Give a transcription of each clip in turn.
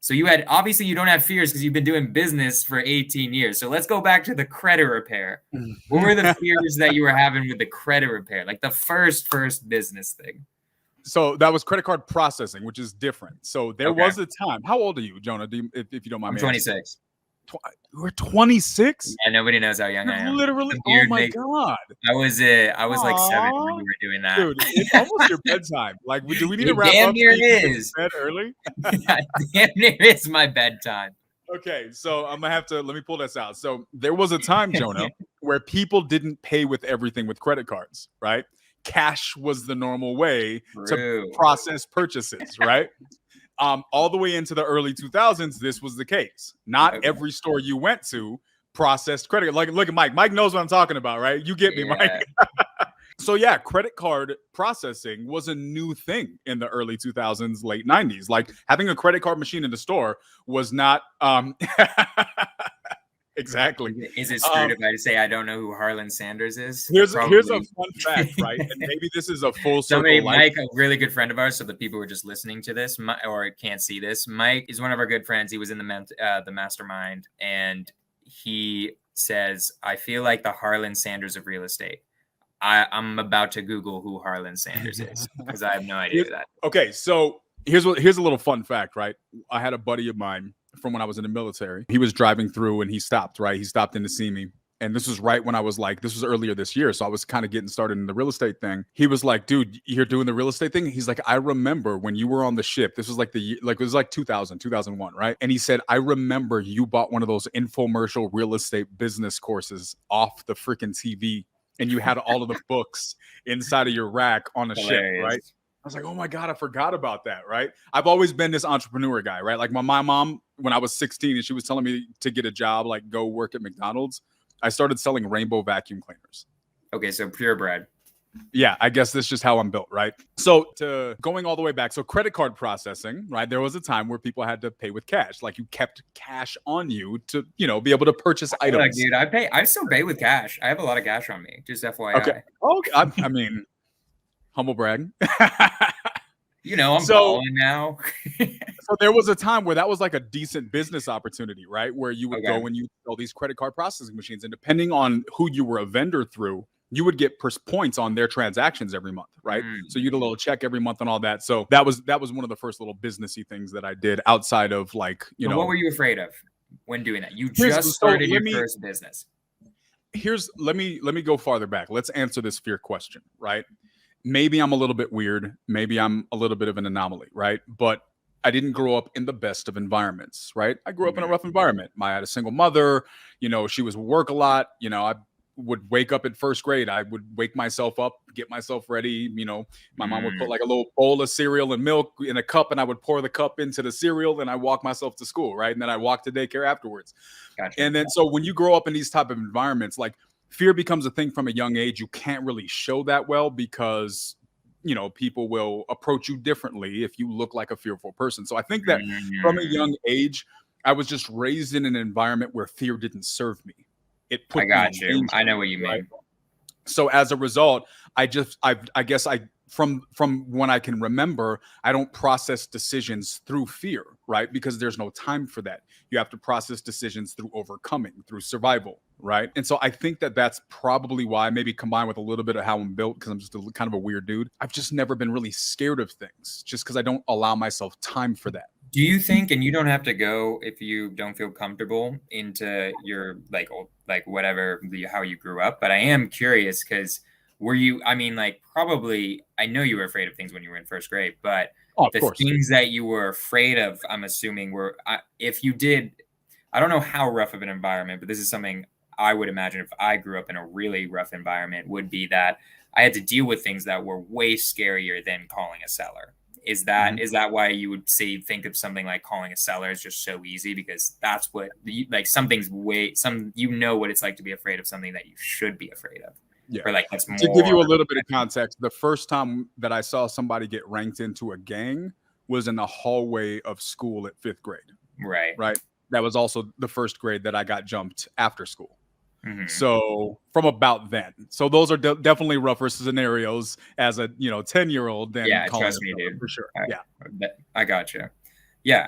So you had, obviously you don't have fears because you've been doing business for 18 years. So let's go back to the credit repair. What were the fears that you were having with the credit repair? Like the first business thing. So that was credit card processing, which is different. So there was a time. How old are you, Jonah? If you don't mind I'm me 26. You're 26? Yeah, nobody knows how young I am. Literally, oh my God. I was like 7 when you were doing that. Dude, it's almost your bedtime. Like, do we need to wrap damn up near so you can is. go to bed early? Yeah, damn near is my bedtime. Okay, so I'm gonna have to let me pull this out. So there was a time, Jonah, where people didn't pay with everything with credit cards, right? Cash was the normal way to process purchases, right? All the way into the early 2000s, this was the case. Not every store you went to processed credit. Like, look at Mike. Mike knows what I'm talking about, right? You get me, Mike. So yeah, credit card processing was a new thing in the early 2000s, late 90s. Like having a credit card machine in the store was not exactly. Is it screwed if I say I don't know who Harlan Sanders is? Here's a fun fact, right? And maybe this is a full circle. Mike, a really good friend of ours, so the people who are just listening to this or can't see this, Mike is one of our good friends. He was in the mastermind, and he says, I feel like the Harlan Sanders of real estate. I'm about to Google who Harlan Sanders is because I have no idea who that. Okay, so here's a little fun fact, right? I had a buddy of mine from when I was in the military. He was driving through and he stopped, right? He stopped in to see me. And this was right when I was like, this was earlier this year. So I was kind of getting started in the real estate thing. He was like, dude, you're doing the real estate thing? He's like, I remember when you were on the ship. This was like it was like 2000, 2001, right? And he said, I remember you bought one of those infomercial real estate business courses off the freaking TV. And you had all of the books inside of your rack on a ship, right? I was like, oh my God, I forgot about that, right? I've always been this entrepreneur guy, right? Like my mom, when I was 16 and she was telling me to get a job, like go work at McDonald's, I started selling rainbow vacuum cleaners. Okay, so purebred. Yeah, I guess that's just how I'm built, right? So to going all the way back, so credit card processing, right? There was a time where people had to pay with cash. Like you kept cash on you to, be able to purchase items. Look, dude, I still pay with cash. I have a lot of cash on me, just FYI. Okay. I mean, humble brag. I'm balling now. So there was a time where that was like a decent business opportunity, right? Where you would go and you sell these credit card processing machines, and depending on who you were a vendor through, you would get points on their transactions every month, right? So you get a little check every month and all that. So that was one of the first little businessy things that I did outside of like, What were you afraid of when doing that? You just started your first business. Let me go farther back. Let's answer this fear question, right? Maybe I'm a little bit weird. Maybe I'm a little bit of an anomaly, right? But I didn't grow up in the best of environments, right? I grew up in a rough environment. I had a single mother, she was work a lot. I would wake up in first grade. I would wake myself up, get myself ready. My mom would put like a little bowl of cereal and milk in a cup, and I would pour the cup into the cereal, and I walk myself to school, right? And then I walk to daycare afterwards. Gotcha. And then so when you grow up in these type of environments, like fear becomes a thing from a young age. You can't really show that well because people will approach you differently if you look like a fearful person. So I think that from a young age, I was just raised in an environment where fear didn't serve me. It put I got you. I know what you mean. So as a result, I guess from when I can remember, I don't process decisions through fear, right? Because there's no time for that. You have to process decisions through overcoming, through survival, right? And so I think that that's probably why, maybe combined with a little bit of how I'm built, because I'm just kind of a weird dude. I've just never been really scared of things, just because I don't allow myself time for that. Do you think, and you don't have to go if you don't feel comfortable into your like whatever how you grew up, but I am curious because probably, I know you were afraid of things when you were in first grade, but things that you were afraid of, I'm assuming if you did, I don't know how rough of an environment, but this is something I would imagine if I grew up in a really rough environment would be that I had to deal with things that were way scarier than calling a seller. Is that why you would think of something like calling a seller is just so easy, because that's what something's what it's like to be afraid of something that you should be afraid of. Yeah. Or that's more. To give you a little bit of context, the first time that I saw somebody get ranked into a gang was in the hallway of school at 5th grade. Right. Right. That was also the first grade that I got jumped after school. Mm-hmm. So from about then. So those are definitely rougher scenarios as a 10-year-old than trust me, dude. for sure. I got you. Yeah.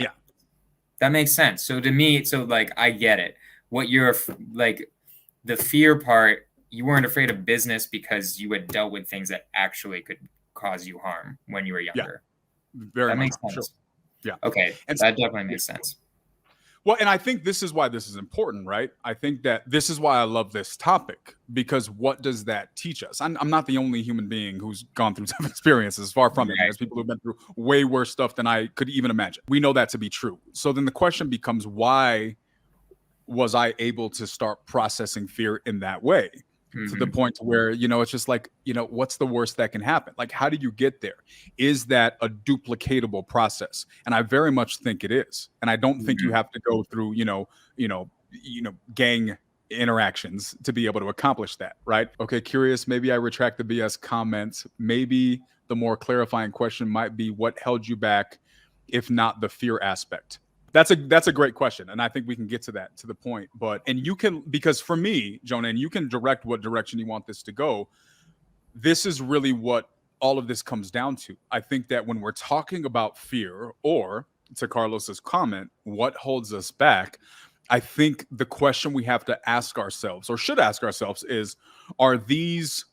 That makes sense. So to me, so like I get it. What you're like, the fear part, you weren't afraid of business because you had dealt with things that actually could cause you harm when you were younger. Very That much. makes sense. Sure. Yeah. Okay, And that definitely makes sense. Well, and I think this is why this is important, right? I think that this is why I love this topic, because what does that teach us? I'm not the only human being who's gone through tough experiences, far from it. Right. There's people who've been through way worse stuff than I could even imagine. We know that to be true. So then the question becomes, why was I able to start processing fear in that way? To the point to where, it's just like, what's the worst that can happen? Like, how do you get there? Is that a duplicatable process? And I very much think it is. And I don't think you have to go through, gang interactions to be able to accomplish that, right? Okay, curious, maybe I retract the BS comments. Maybe the more clarifying question might be, what held you back, if not the fear aspect? That's a great question, and I think we can get to that, to the point. And you can, because for me, Jonah, and you can direct what direction you want this to go. This is really what all of this comes down to. I think that when we're talking about fear, or to Carlos's comment, what holds us back, I think the question we have to ask ourselves, or should ask ourselves, is, are these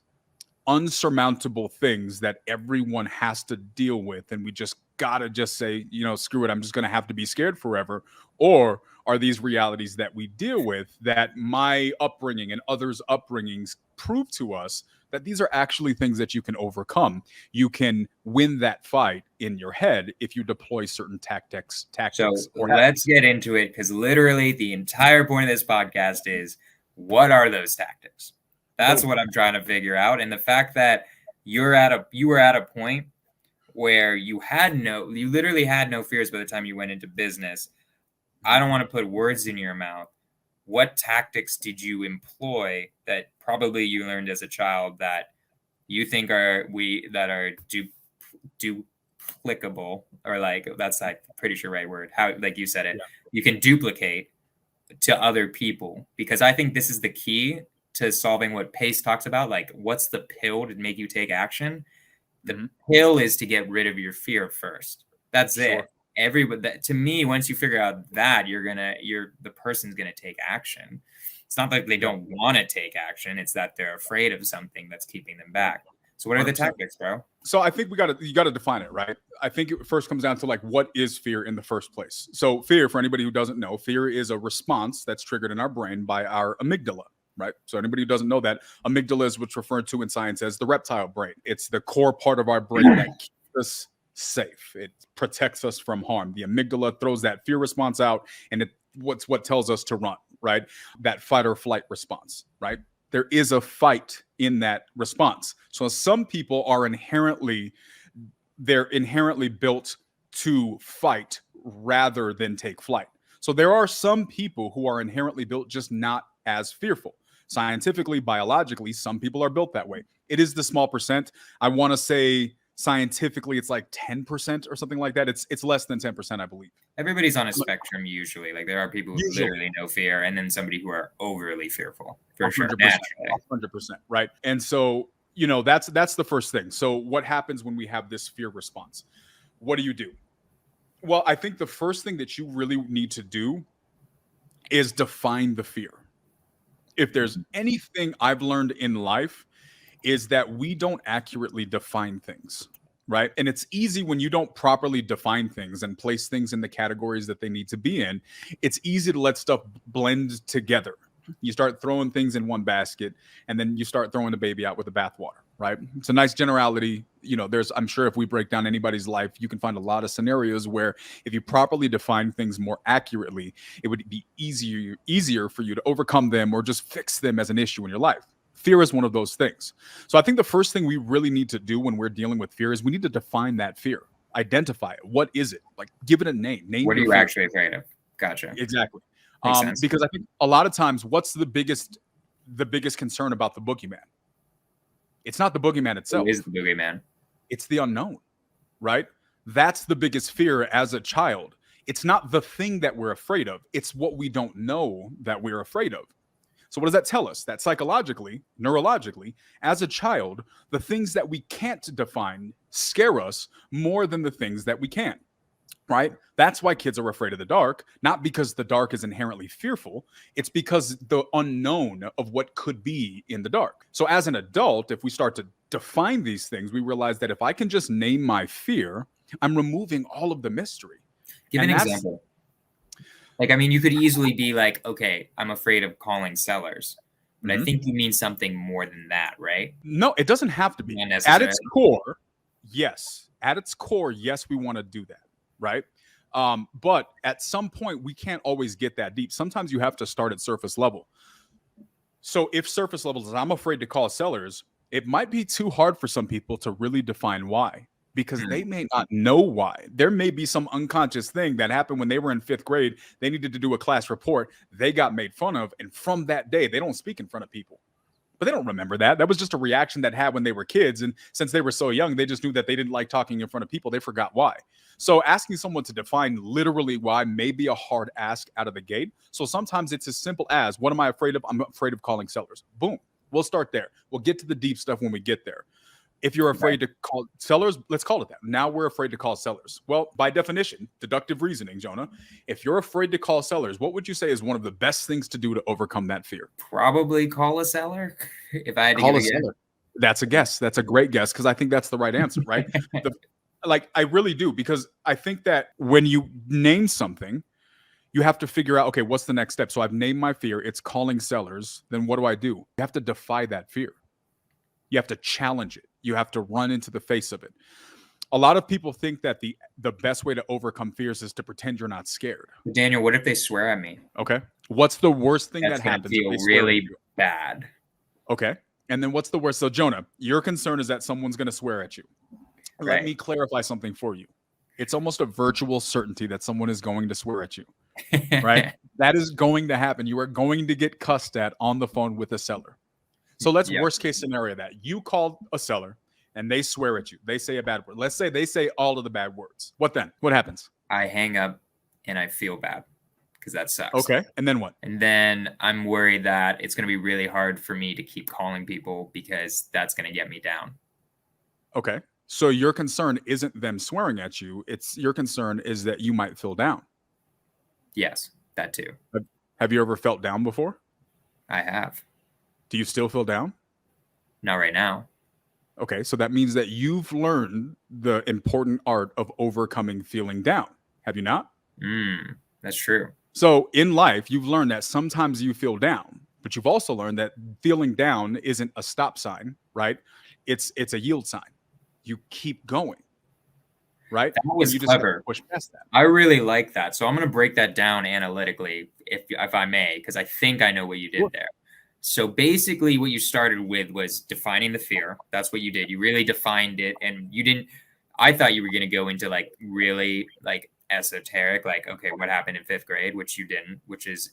unsurmountable things that everyone has to deal with, and we just gotta just say, screw it, I'm just gonna have to be scared forever? Or are these realities that we deal with, that my upbringing and others' upbringings prove to us that these are actually things that you can overcome? You can win that fight in your head if you deploy certain tactics. So let's get into it, because literally the entire point of this podcast is, what are those tactics? That's what I'm trying to figure out. And the fact that you were at a point where you literally had no fears by the time you went into business. I don't want to put words in your mouth. What tactics did you employ that probably you learned as a child that you think are duplicable, or like, that's, I'm pretty sure right word, how, like you said it, you can duplicate to other people? Because I think this is the key to solving what Pace talks about. Like, what's the pill to make you take action? The pill is to get rid of your fear first. That's it. To me, once you figure out that, the person's gonna take action. It's not like they don't want to take action. It's that they're afraid of something that's keeping them back. So what are the tactics, bro? So I think you got to define it, right? I think it first comes down to, like, what is fear in the first place? So fear, for anybody who doesn't know, fear is a response that's triggered in our brain by our amygdala. Right. So anybody who doesn't know that, amygdala is what's referred to in science as the reptile brain. It's the core part of our brain that keeps us safe. It protects us from harm. The amygdala throws that fear response out, and what tells us to run, right? That fight or flight response, right? There is a fight in that response. So some people are inherently built to fight rather than take flight. So there are some people who are inherently built just not as fearful. Scientifically, biologically, some people are built that way. It is the small percent. I want to say scientifically it's like 10% or something like that. It's less than 10%, I believe. Everybody's on a spectrum usually. Like, there are people who literally no fear, and then somebody who are overly fearful, for 100%, sure. 100%, right? And so, that's the first thing. So what happens when we have this fear response? What do? Well, I think the first thing that you really need to do is define the fear. If there's anything I've learned in life, is that we don't accurately define things, right? And it's easy when you don't properly define things and place things in the categories that they need to be in. It's easy to let stuff blend together. You start throwing things in one basket, and then you start throwing the baby out with the bathwater, right? It's a nice generality. I'm sure if we break down anybody's life, you can find a lot of scenarios where if you properly define things more accurately, it would be easier for you to overcome them or just fix them as an issue in your life. Fear is one of those things. So I think the first thing we really need to do when we're dealing with fear is we need to define that fear, identify it. What is it? Like, give it a name. What are you actually afraid of? Gotcha. Exactly. Because I think a lot of times, what's the biggest concern about the boogeyman? It's not the boogeyman itself. Who is the boogeyman? It's the unknown, right? That's the biggest fear as a child. It's not the thing that we're afraid of. It's what we don't know that we're afraid of. So what does that tell us? That psychologically, neurologically, as a child, the things that we can't define scare us more than the things that we can. right? That's why kids are afraid of the dark, not because the dark is inherently fearful. It's because the unknown of what could be in the dark. So as an adult, if we start to define these things, we realize that if I can just name my fear, I'm removing all of the mystery. Give an example. Like, I mean, you could easily be like, okay, I'm afraid of calling sellers. But I think you mean something more than that, right? No, it doesn't have to be. Not At necessarily. its core, yes. At its core, yes, we want to do that, right? But at some point, we can't always get that deep. Sometimes you have to start at surface level. So if surface level is I'm afraid to call sellers, it might be too hard for some people to really define why, because they may not know why. There may be some unconscious thing that happened when they were in 5th grade. They needed to do a class report. They got made fun of. And from that day, they don't speak in front of people. But they don't remember that. That was just a reaction that had when they were kids. And since they were so young, they just knew that they didn't like talking in front of people. They forgot why. So asking someone to define literally why may be a hard ask out of the gate. So sometimes it's as simple as, what am I afraid of? I'm afraid of calling sellers. Boom. We'll start there. We'll get to the deep stuff when we get there. If you're afraid to call sellers, let's call it that. Now we're afraid to call sellers. Well, by definition, deductive reasoning, Jonah, if you're afraid to call sellers, what would you say is one of the best things to do to overcome that fear? Probably call a seller. If I had to call a seller. That's a guess. That's a great guess, because I think that's the right answer, right? I really do, because I think that when you name something, you have to figure out, okay, what's the next step? So I've named my fear. It's calling sellers. Then what do? You have to defy that fear. You have to challenge it. You have to run into the face of it. A lot of people think that the best way to overcome fears is to pretend you're not scared. Daniel, what if they swear at me? Okay. What's the worst thing that happens? Feel really bad. Okay. And then what's the worst? So Jonah, your concern is that someone's going to swear at you. Let me clarify something for you. It's almost a virtual certainty that someone is going to swear at you, right? That is going to happen. You are going to get cussed at on the phone with a seller. So let's worst case scenario that you call a seller and they swear at you. They say a bad word. Let's say they say all of the bad words. What then? What happens? I hang up and I feel bad because that sucks. Okay. And then what? And then I'm worried that it's going to be really hard for me to keep calling people because that's going to get me down. Okay. So your concern isn't them swearing at you. It's your concern is that you might feel down. Yes, that too. Have you ever felt down before? I have. Do you still feel down? Not right now. Okay, so that means that you've learned the important art of overcoming feeling down. Have you not? That's true. So in life, you've learned that sometimes you feel down, but you've also learned that feeling down isn't a stop sign, right? It's a yield sign. You keep going, right? That was clever. Push past that. I really like that. So I'm going to break that down analytically, if I may, because I think I know what you did there. So basically what you started with was defining the fear. That's what you did. You really defined it, and you didn't, I thought you were going to go into like really like esoteric, like, okay, what happened in 5th grade, which you didn't, which is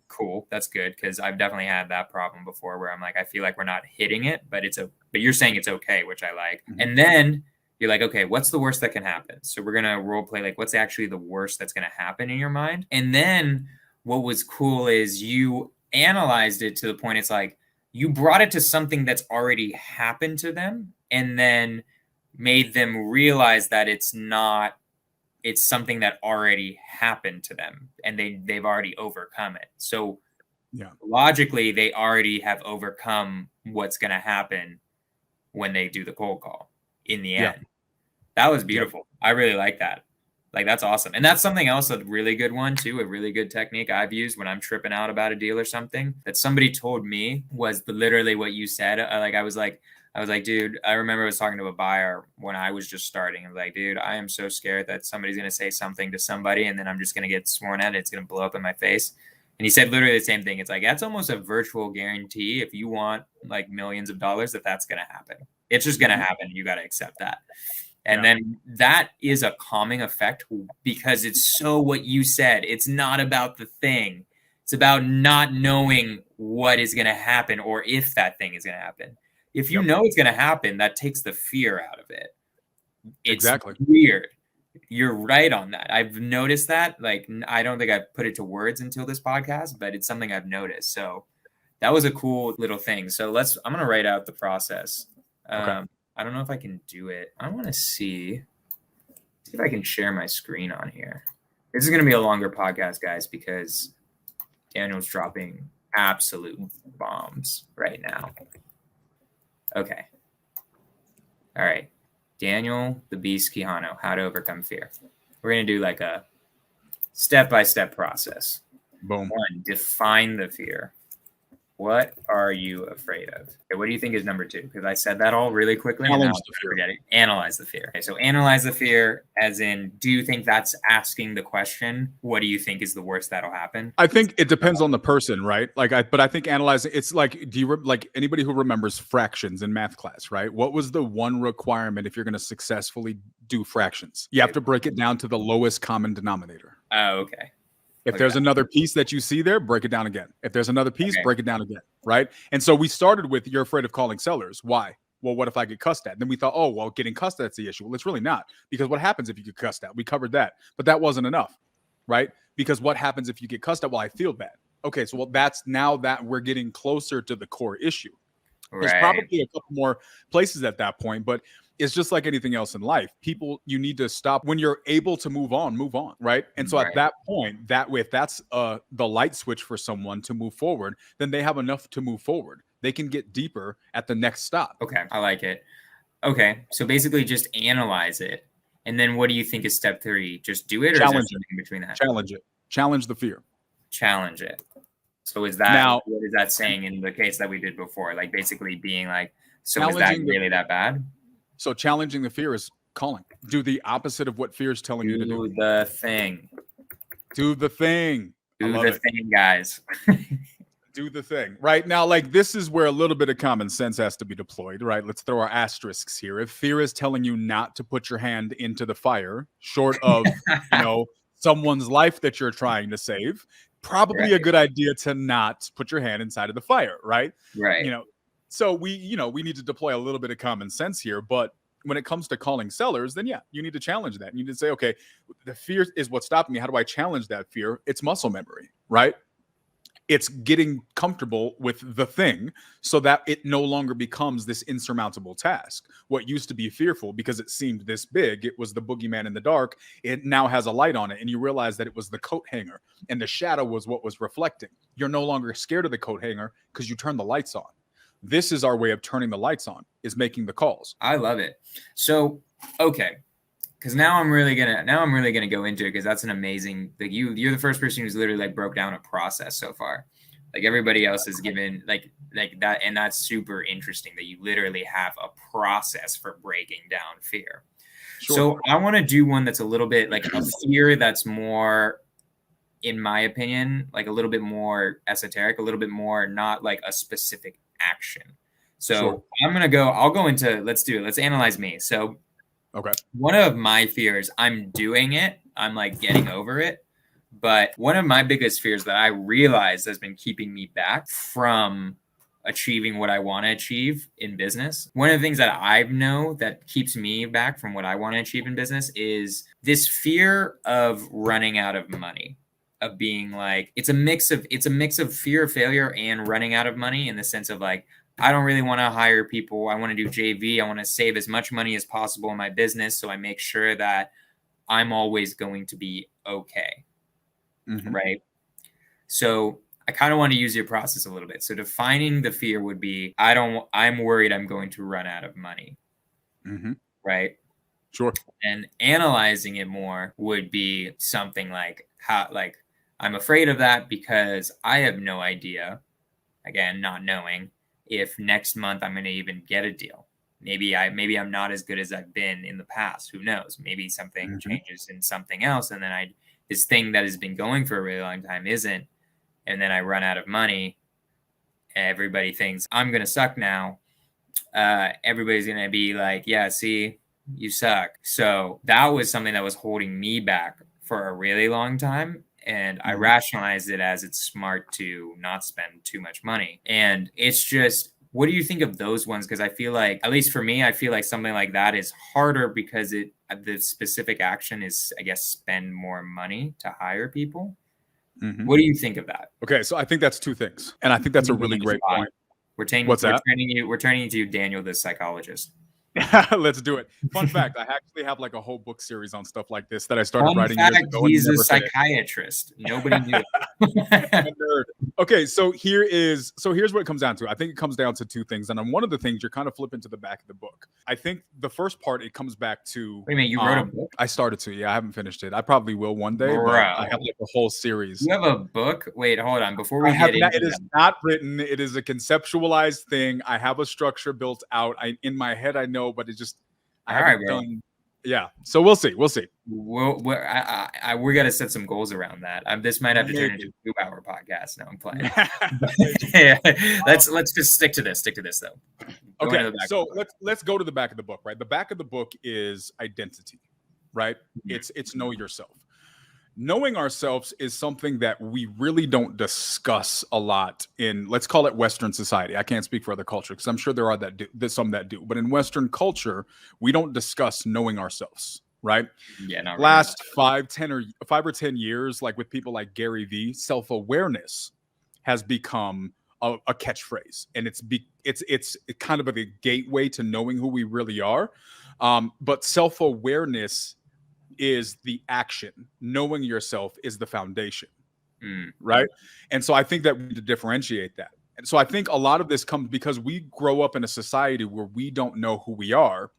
cool. That's good, because I've definitely had that problem before where I'm like, I feel like we're not hitting it, but but you're saying it's okay, which I like. And then you're like, okay, what's the worst that can happen? So we're going to role play like what's actually the worst that's going to happen in your mind. And then what was cool is you analyzed it to the point it's like you brought it to something that's already happened to them and then made them realize that it's something that already happened to them and they've already overcome it. So logically they already have overcome what's going to happen when they do the cold call in the end. That was beautiful. I really like that. Like, that's awesome. And that's something else, a really good one too, a really good technique I've used when I'm tripping out about a deal or something that somebody told me was literally what you said. I was like, dude, I remember I was talking to a buyer when I was just starting. I was like, dude, I am so scared that somebody's going to say something to somebody and then I'm just going to get sworn at. It's going to blow up in my face. And he said literally the same thing. It's like, that's almost a virtual guarantee. If you want like millions of dollars, that's going to happen. It's just going to happen. You got to accept that. And then that is a calming effect because it's so what you said. It's not about the thing. It's about not knowing what is going to happen or if that thing is going to happen. If you know it's going to happen, that takes the fear out of it. It's weird. You're right on that. I've noticed that. Like, I don't think I've put it to words until this podcast, but it's something I've noticed. So that was a cool little thing. So I'm going to write out the process. I don't know if I can do it. I want to see see if I can share my screen on here. This is going to be a longer podcast, guys, because Daniel's dropping absolute bombs right now. Okay. All right. Daniel the Beast Quijano, how to overcome fear. We're going to do like a step-by-step process. Boom. 1, define the fear. What are you afraid of? Okay, what do you think is number 2? Because I said that all really quickly. Challenge the fear. Forget it. Analyze the fear. Okay, so analyze the fear as in, do you think that's asking the question, what do you think is the worst that'll happen? I think it depends on the person, right? But I think analyzing, it's like, like anybody who remembers fractions in math class, right? What was the one requirement if you're going to successfully do fractions? You have to break it down to the lowest common denominator. Oh, okay. If there's another piece that you see there, break it down again. If there's another piece, break it down again, right? And so we started with, you're afraid of calling sellers. Why? Well, what if I get cussed at? And then we thought, oh, well, getting cussed at's the issue. Well, it's really not, because what happens if you get cussed at? We covered that, but that wasn't enough, right? Because what happens if you get cussed at? Well, I feel bad. Okay, so that's now that we're getting closer to the core issue. There's probably a couple more places at that point, but it's just like anything else in life. People, you need to stop when you're able to move on, right? And so at that point, that way, if that's the light switch for someone to move forward, then they have enough to move forward. They can get deeper at the next stop. Okay, I like it. Okay, so basically just analyze it. And then what do you think is step 3? Just do it, or challenge is there something between that? Challenge it. Challenge the fear. Challenge it. So is that now, what is that saying in the case that we did before? Like basically being like, so is that really that bad? So challenging the fear is calling. Do the opposite of what fear is telling you to do. Do the thing. Do the thing. Do the thing, guys. Do the thing. Right now, like this is where a little bit of common sense has to be deployed, right? Let's throw our asterisks here. If fear is telling you not to put your hand into the fire, short of, someone's life that you're trying to save, probably a good idea to not put your hand inside of the fire, right? Right. So we need to deploy a little bit of common sense here, but when it comes to calling sellers, then you need to challenge that. You need to say, okay, the fear is what's stopping me. How do I challenge that fear? It's muscle memory, right? It's getting comfortable with the thing so that it no longer becomes this insurmountable task. What used to be fearful because it seemed this big, it was the boogeyman in the dark. It now has a light on it, and you realize that it was the coat hanger, and the shadow was what was reflecting. You're no longer scared of the coat hanger because you turn the lights on. This is our way of turning the lights on, is making the calls. I love it. So, okay. Because now I'm really gonna go into it, because that's an amazing, like you're the first person who's literally like broke down a process so far. Like everybody else is given like that, and that's super interesting that you literally have a process for breaking down fear. Sure. So I want to do one that's a little bit like a fear that's more, in my opinion, like a little bit more esoteric, a little bit more not like a specific action. So I'll go into, let's do it. Let's analyze me. So okay. One of my fears, I'm doing it. I'm like getting over it. But one of my biggest fears that I realized has been keeping me back from achieving what I want to achieve in business. One of the things that I know that keeps me back from what I want to achieve in business is this fear of running out of money, of being like, it's a mix of fear of failure and running out of money, in the sense of like, I don't really want to hire people. I want to do JV. I want to save as much money as possible in my business, so I make sure that I'm always going to be okay. Mm-hmm. Right. So I kind of want to use your process a little bit. So defining the fear would be, I'm worried I'm going to run out of money. Mm-hmm. Right. Sure. And analyzing it more would be something like, I'm afraid of that because I have no idea, again, not knowing if next month I'm going to even get a deal. Maybe I'm not as good as I've been in the past. Who knows? Maybe something changes in something else, and then this thing that has been going for a really long time isn't, and then I run out of money. Everybody thinks I'm going to suck now. Everybody's going to be like, yeah, see, you suck. So that was something that was holding me back for a really long time. And I rationalized it as it's smart to not spend too much money. And it's just, what do you think of those ones? Because I feel like, at least for me, I feel like something like that is harder because the specific action is, I guess, spend more money to hire people. Mm-hmm. What do you think of that? Okay, so I think that's two things. And I think that's a really great point. We're turning you to Daniel, the psychologist. Let's do it. Fun fact, I actually have like a whole book series on stuff like this that I started Fun writing fact, years ago. he's a psychiatrist. Nobody knew. I'm a nerd. Okay, so here's what it comes down to. I think it comes down to two things. And on one of the things, you're kind of flipping to the back of the book. I think the first part, it comes back to... Wait a minute, you wrote a book? I started to, yeah. I haven't finished it. I probably will one day, but I have like a whole series. You have a book? Wait, hold on. Before we get into it is not written. It is a conceptualized thing. I have a structure built out. In my head, I know, but it just... I haven't done... Yeah, so we'll see. We got to set some goals around that. This might have to turn into a 2-hour podcast. No, I'm playing. Yeah, let's just stick to this though. Okay, so let's go to the back of the book. Right, the back of the book is identity. Right, it's know yourself. Knowing ourselves is something that we really don't discuss a lot in, let's call it Western society. I can't speak for other cultures because I'm sure there are some that do. But in Western culture, we don't discuss knowing ourselves, right? Yeah. Not Last really. 5 or 10 years, like with people like Gary Vee, self-awareness has become a catchphrase, and it's kind of a gateway to knowing who we really are. But self-awareness is the action. Knowing yourself is the foundation, right? And so I think that we need to differentiate that. And so I think a lot of this comes because we grow up in a society where we don't know who we are.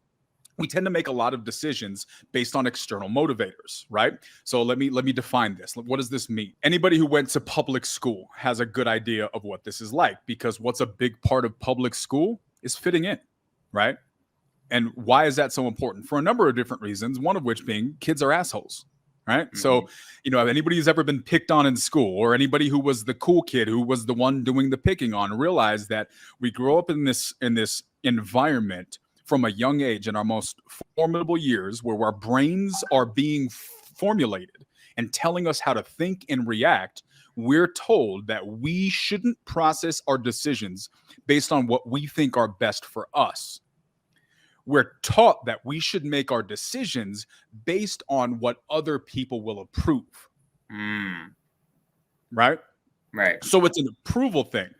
We tend to make a lot of decisions based on external motivators, right? So let me define this. What does this mean? Anybody who went to public school has a good idea of what this is like, because what's a big part of public school is fitting in, right? And why is that so important? For a number of different reasons, one of which being kids are assholes, right? So, anybody who's ever been picked on in school, or anybody who was the cool kid who was the one doing the picking on, realize that we grow up in this environment from a young age, in our most formidable years, where our brains are being formulated and telling us how to think and react. We're told that we shouldn't process our decisions based on what we think are best for us. We're taught that we should make our decisions based on what other people will approve. Right? Right. So it's an approval thing.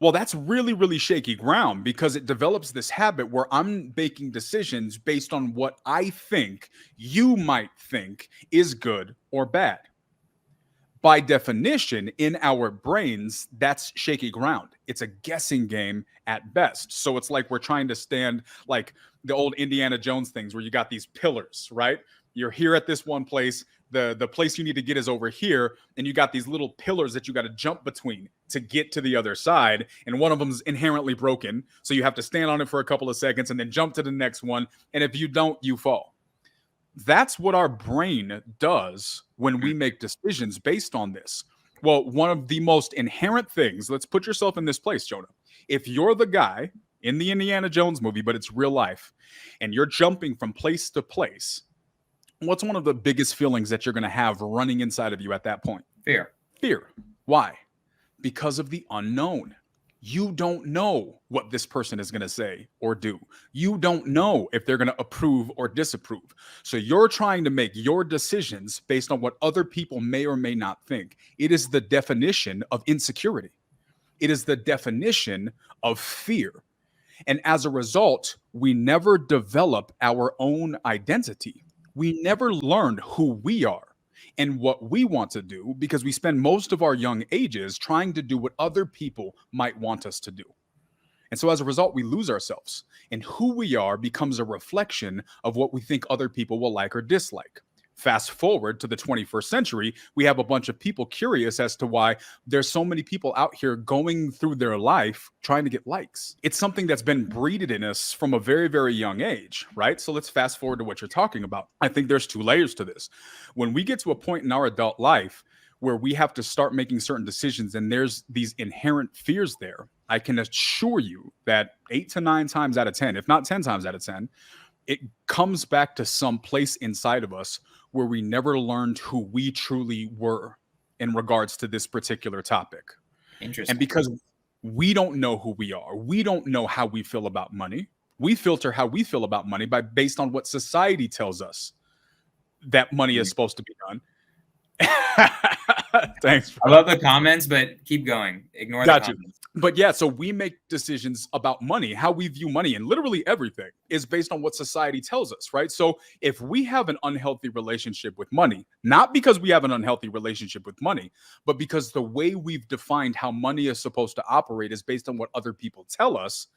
Well, that's really, really shaky ground, because it develops this habit where I'm making decisions based on what I think you might think is good or bad. By definition, in our brains, that's shaky ground. It's a guessing game at best. So it's like we're trying to stand like the old Indiana Jones things where you got these pillars, right? You're here at this one place. The place you need to get is over here. And you got these little pillars that you got to jump between to get to the other side. And one of them is inherently broken. So you have to stand on it for a couple of seconds and then jump to the next one. And if you don't, you fall. That's what our brain does when we make decisions based on this. Well, one of the most inherent things, let's put yourself in this place, Jonah. If you're the guy in the Indiana Jones movie, but it's real life, and you're jumping from place to place, what's one of the biggest feelings that you're going to have running inside of you at that point? Fear. Fear. Why? Because of the unknown. You don't know what this person is going to say or do. You don't know if they're going to approve or disapprove. So you're trying to make your decisions based on what other people may or may not think. It is the definition of insecurity. It is the definition of fear. And as a result, we never develop our own identity. We never learn who we are and what we want to do, because we spend most of our young ages trying to do what other people might want us to do. And so as a result, we lose ourselves, and who we are becomes a reflection of what we think other people will like or dislike. Fast forward to the 21st century, we have a bunch of people curious as to why there's so many people out here going through their life trying to get likes. It's something that's been breeded in us from a very, very young age, right? So let's fast forward to what you're talking about. I think there's 2 layers to this. When we get to a point in our adult life where we have to start making certain decisions and there's these inherent fears there, I can assure you that 8 to 9 times out of 10, if not 10 times out of 10, it comes back to some place inside of us where we never learned who we truly were in regards to this particular topic. Interesting. And because we don't know who we are, we don't know how we feel about money. We filter how we feel about money based on what society tells us that money is supposed to be done. Thanks. I love the comments, but keep going. Ignore the comments. But yeah, so we make decisions about money, how we view money, and literally everything is based on what society tells us, right? So if we have an unhealthy relationship with money, not because we have an unhealthy relationship with money, but because the way we've defined how money is supposed to operate is based on what other people tell us,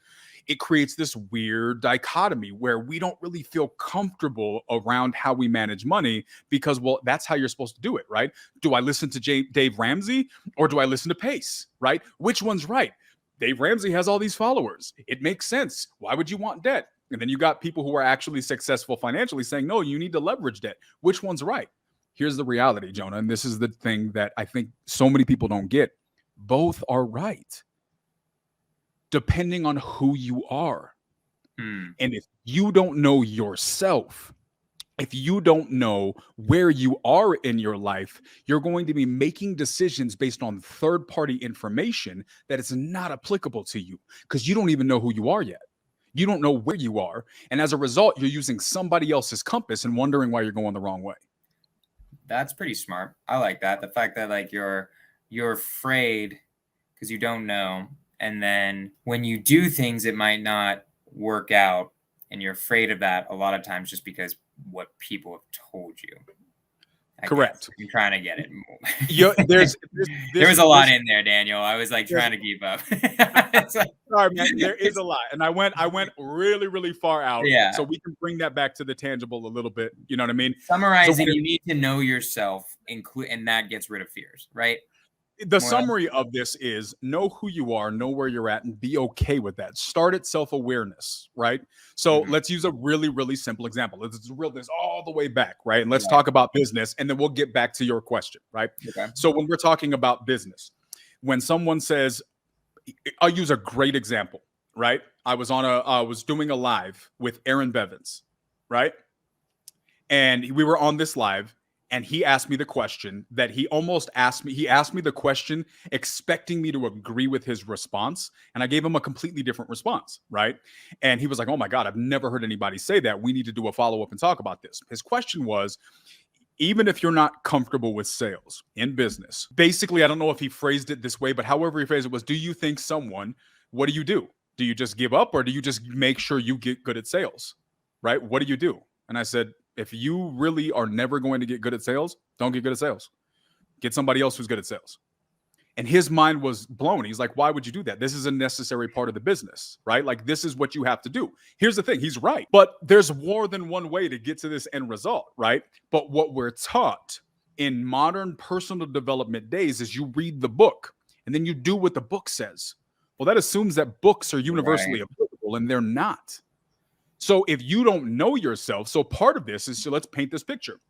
it creates this weird dichotomy where we don't really feel comfortable around how we manage money because, well, that's how you're supposed to do it, right? Do I listen to Dave Ramsey or do I listen to Pace, right? Which one's right? Dave Ramsey has all these followers. It makes sense. Why would you want debt? And then you got people who are actually successful financially saying, no, you need to leverage debt. Which one's right? Here's the reality, Jonah. And this is the thing that I think so many people don't get. Both are right, depending on who you are. And if you don't know yourself, if you don't know where you are in your life, you're going to be making decisions based on third-party information that is not applicable to you because you don't even know who you are yet. You don't know where you are. And as a result, you're using somebody else's compass and wondering why you're going the wrong way. That's pretty smart. I like that. The fact that like you're afraid because you don't know. And then when you do things, it might not work out. And you're afraid of that a lot of times just because what people have told you. Correct. I'm trying to get it. There was a lot in there, Daniel. I was like trying to keep up. Sorry, man. There is a lot, and I went really, really far out. Yeah. So we can bring that back to the tangible a little bit. You know what I mean? Summarizing, you need to know yourself, and that gets rid of fears, right? The summary of this is know who you are, know where you're at, and be okay with that. Start at self-awareness, right? So let's use a really, really simple example. Let's reel this all the way back, right? And let's talk about business, and then we'll get back to your question, right? Okay. So when we're talking about business, when someone says, I'll use a great example, right? I was doing a live with Aaron Bevins, right? And we were on this live. And he asked me the question that he almost asked me. He asked me the question expecting me to agree with his response. And I gave him a completely different response, right? And he was like, oh my God, I've never heard anybody say that. We need to do a follow-up and talk about this. His question was, even if you're not comfortable with sales in business, basically, I don't know if he phrased it this way, but however he phrased it was, do you think what do you do? Do you just give up or do you just make sure you get good at sales, right? What do you do? And I said, if you really are never going to get good at sales, don't get good at sales. Get somebody else who's good at sales. And his mind was blown. He's like, why would you do that? This is a necessary part of the business, right? Like, this is what you have to do. Here's the thing. He's right. But there's more than one way to get to this end result, right? But what we're taught in modern personal development days is you read the book and then you do what the book says. Well, that assumes that books are universally applicable, and they're not. So if you don't know yourself, so part of this is, so let's paint this picture.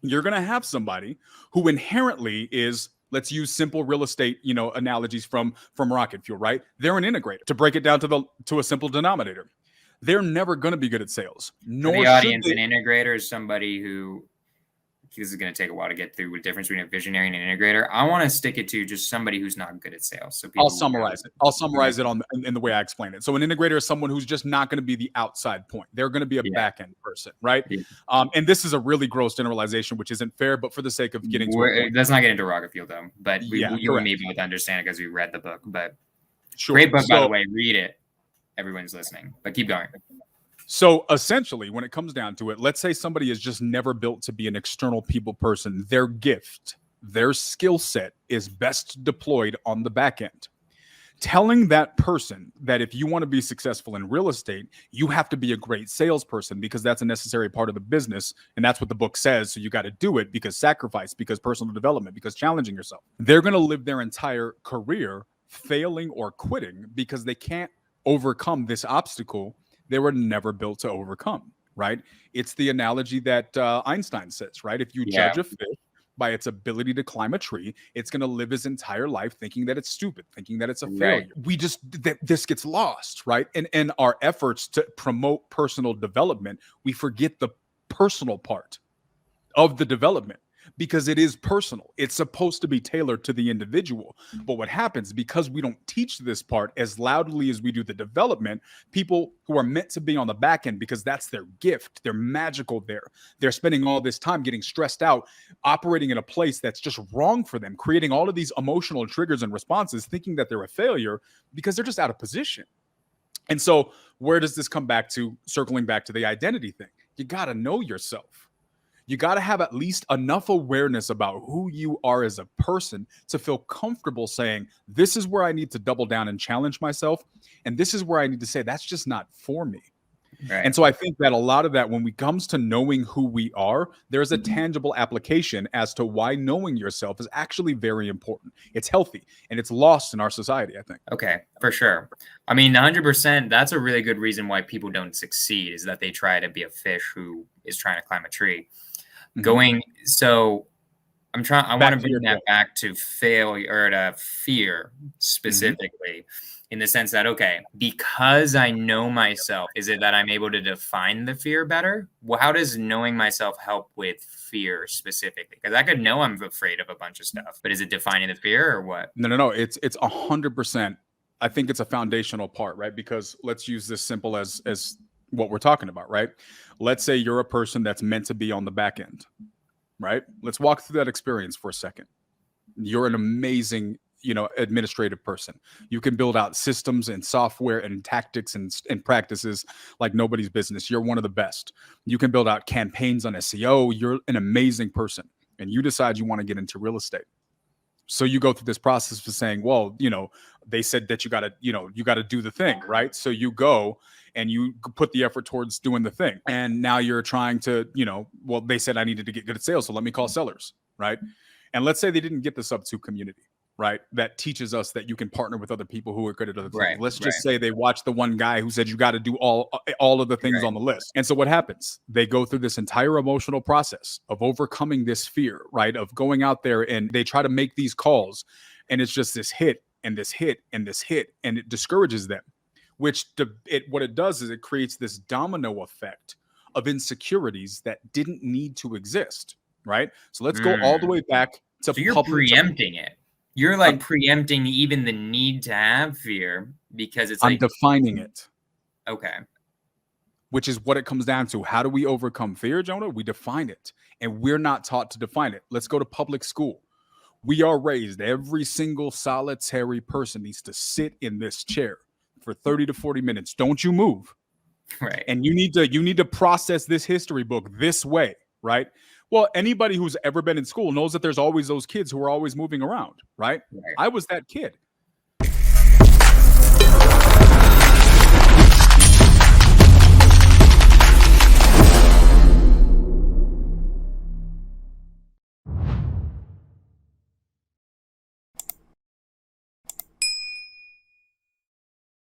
You're going to have somebody who inherently is, let's use simple real estate, analogies from rocket fuel, right? They're an integrator. To break it down to a simple denominator, they're never going to be good at sales. For the audience, an integrator is somebody who, this is going to take a while to get through the difference between a visionary and an integrator. I want to stick it to just somebody who's not good at sales. So I'll summarize it in the way I explain it. So an integrator is someone who's just not going to be the outside point. They're going to be a back end person, right? Yeah. And this is a really gross generalization, which isn't fair, but for the sake of getting let's not get into rocket fuel though. But you and me both understand it because we read the book. But great book, by the way. Read it. Everyone's listening. But keep going. So essentially, when it comes down to it, let's say somebody is just never built to be an external people person. Their gift, their skill set is best deployed on the back end. Telling that person that if you want to be successful in real estate, you have to be a great salesperson because that's a necessary part of the business. And that's what the book says. So you got to do it because sacrifice, because personal development, because challenging yourself. They're going to live their entire career failing or quitting because they can't overcome this obstacle they were never built to overcome, right? It's the analogy that Einstein says, right? If you judge a fish by its ability to climb a tree, it's going to live his entire life thinking that it's stupid, thinking that it's a failure. This gets lost, right? And in our efforts to promote personal development, we forget the personal part of the development. because it is personal. It's supposed to be tailored to the individual. But what happens, because we don't teach this part as loudly as we do the development, people who are meant to be on the back end, because that's their gift, they're magical there. They're spending all this time getting stressed out, operating in a place that's just wrong for them, creating all of these emotional triggers and responses, thinking that they're a failure because they're just out of position. And so where does this come back to? Circling back to the identity thing. You got to know yourself. You got to have at least enough awareness about who you are as a person to feel comfortable saying, this is where I need to double down and challenge myself. And this is where I need to say, that's just not for me. Right. And so I think that a lot of that, when it comes to knowing who we are, there's a tangible application as to why knowing yourself is actually very important. It's healthy, and it's lost in our society, I think. Okay, for sure. I mean, 100%, that's a really good reason why people don't succeed, is that they try to be a fish who is trying to climb a tree. So I want to bring that back to failure, or to fear specifically, in the sense that, okay, because I know myself, is it that I'm able to define the fear better? Well, how does knowing myself help with fear specifically? Because I could know I'm afraid of a bunch of stuff, but is it defining the fear or what? No. It's 100%. I think it's a foundational part, right? Because let's use this simple as what we're talking about, right? Let's say you're a person that's meant to be on the back end, right? Let's walk through that experience for a second. You're an amazing, administrative person. You can build out systems and software and tactics and practices like nobody's business. You're one of the best. You can build out campaigns on SEO. You're an amazing person, and you decide you want to get into real estate. So you go through this process of saying, well, they said that you got to do the thing, right? So you go and you put the effort towards doing the thing. And now you're trying to, well, they said I needed to get good at sales, so let me call sellers, right? And let's say they didn't get the Subto community, right? That teaches us that you can partner with other people who are good at other things. Right, let's just say they watched the one guy who said you got to do all of the things on the list. And so what happens? They go through this entire emotional process of overcoming this fear, right? Of going out there, and they try to make these calls, and it's just this hit and this hit and this hit, and it discourages them. What it does is it creates this domino effect of insecurities that didn't need to exist, right? So let's go all the way back to. So you're preempting it. You're like preempting even the need to have fear, because it's I'm defining it. Okay. Which is what it comes down to. How do we overcome fear, Jonah? We define it, and we're not taught to define it. Let's go to public school. We are raised, every single solitary person needs to sit in this chair for 30 to 40 minutes. Don't you move. Right. And you need to process this history book this way, right? Well, anybody who's ever been in school knows that there's always those kids who are always moving around, right? I was that kid.